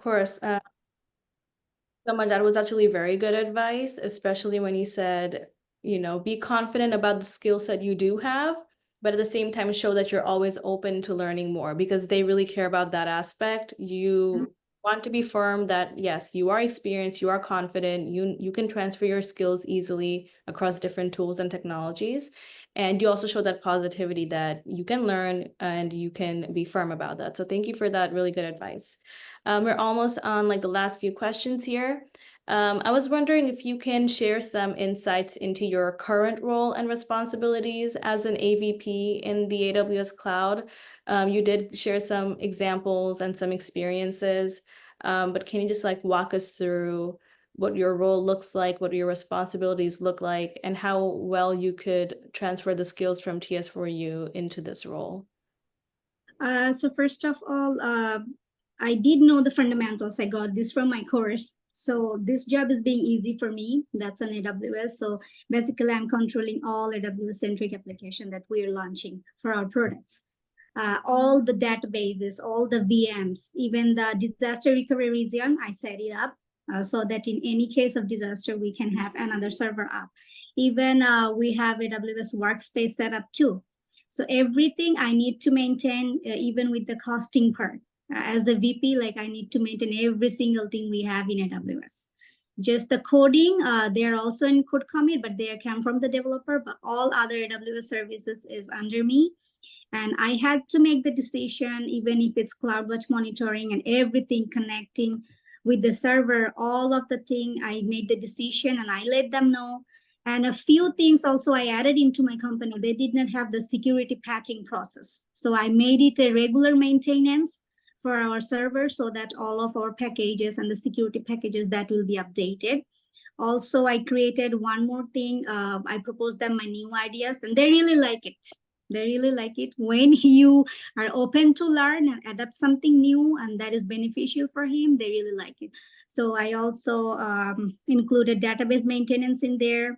course. So much. That was actually very good advice, especially when you said, be confident about the skill set you do have, but at the same time show that you're always open to learning more because they really care about that aspect. You want to be firm that yes, you are experienced, you are confident, you can transfer your skills easily across different tools and technologies. And you also show that positivity that you can learn and you can be firm about that. So thank you for that really good advice. We're almost on like the last few questions here. I was wondering if you can share some insights into your current role and responsibilities as an AVP in the AWS Cloud. You did share some examples and some experiences, but can you just like walk us through what your role looks like, what your responsibilities look like, and how well you could transfer the skills from TS4U into this role? So first of all, I did know the fundamentals. I got this from my course. So this job is being easy for me. That's on AWS. So basically, I'm controlling all AWS-centric application that we are launching for our products. All the databases, all the VMs, even the disaster recovery region, I set it up so that in any case of disaster, we can have another server up. Even we have AWS Workspace set up too. So everything I need to maintain, even with the costing part. As a VP, like I need to maintain every single thing we have in AWS. Just the coding, they're also in code commit, but they come from the developer, but all other AWS services is under me. And I had to make the decision, even if it's CloudWatch monitoring and everything connecting with the server, all of the thing, I made the decision and I let them know. And a few things also I added into my company. They did not have the security patching process. So I made it a regular maintenance for our server so that all of our packages and the security packages that will be updated. Also, I created one more thing. I proposed them my new ideas and they really like it. They really like it when you are open to learn and adapt something new and that is beneficial for him. They really like it. So I also included database maintenance in there.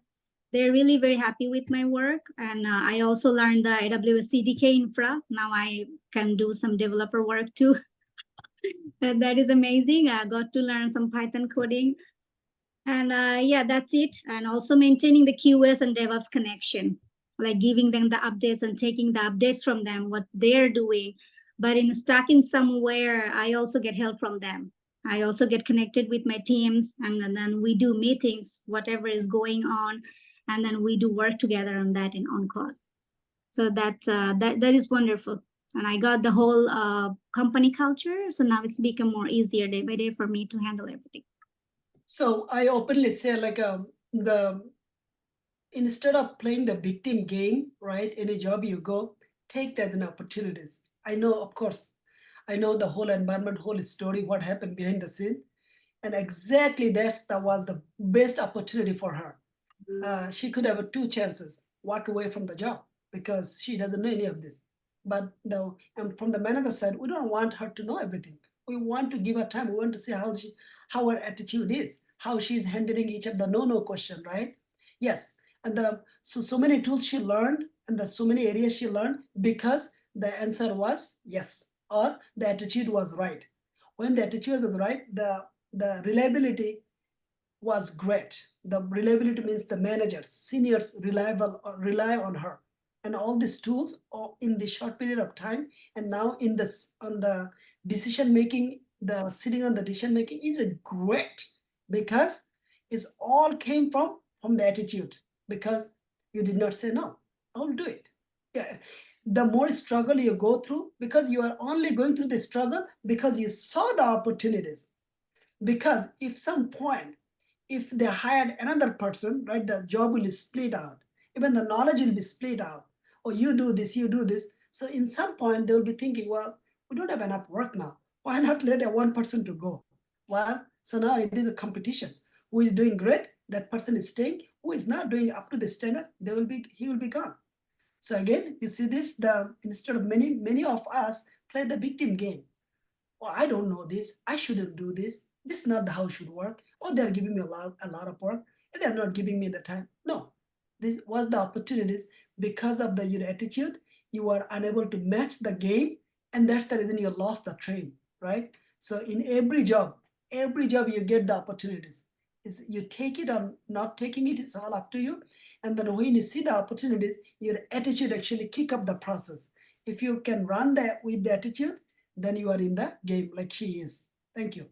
They're really very happy with my work. And I also learned the AWS CDK infra. Now I can do some developer work too. And that is amazing. I got to learn some Python coding. And yeah, that's it. And also maintaining the QoS and DevOps connection, like giving them the updates and taking the updates from them, what they're doing. But in stuck in somewhere, I also get help from them. I also get connected with my teams and then we do meetings, whatever is going on. And then we do work together on that in on-call. So that is wonderful. And I got the whole company culture. So now it's become more easier day by day for me to handle everything. So I openly say like instead of playing the victim game, right? Any job you go, take that as an opportunities. I know, of course, I know the whole environment, whole story, what happened behind the scene. And exactly that was the best opportunity for her. She could have 2 chances, walk away from the job because she doesn't know any of this. But and from the manager side, we don't want her to know everything. We want to give her time. We want to see how her attitude is, how she's handling each of the no question, right? Yes, and so many tools she learned, and so many areas she learned because the answer was yes, or the attitude was right. When the attitude was right, the reliability was great. The reliability means the managers, seniors rely on her, and all these tools in the short period of time. And now on the decision making, the sitting on the decision making is a great because it's all came from the attitude because you did not say no. I'll do it. Yeah. The more struggle you go through because you are only going through the struggle because you saw the opportunities. Because if some point if they hired another person, right, the job will be split out. Even the knowledge will be split out. Or you do this, you do this. So in some point, they'll be thinking, well, we don't have enough work now. Why not let one person to go? Well, so now it is a competition. Who is doing great? That person is staying. Who is not doing up to the standard? He will be gone. So again, you see this, instead of many of us play the victim game. Oh, I don't know this. I shouldn't do this. This is not how it should work. Oh, they're giving me a lot of work, and they're not giving me the time. No, this was the opportunities because of your attitude. You were unable to match the game, and that's the reason you lost the train, right? So in every job you get the opportunities. Is you take it or not taking it, it's all up to you. And then when you see the opportunities, your attitude actually kick up the process. If you can run that with the attitude, then you are in the game like she is. Thank you.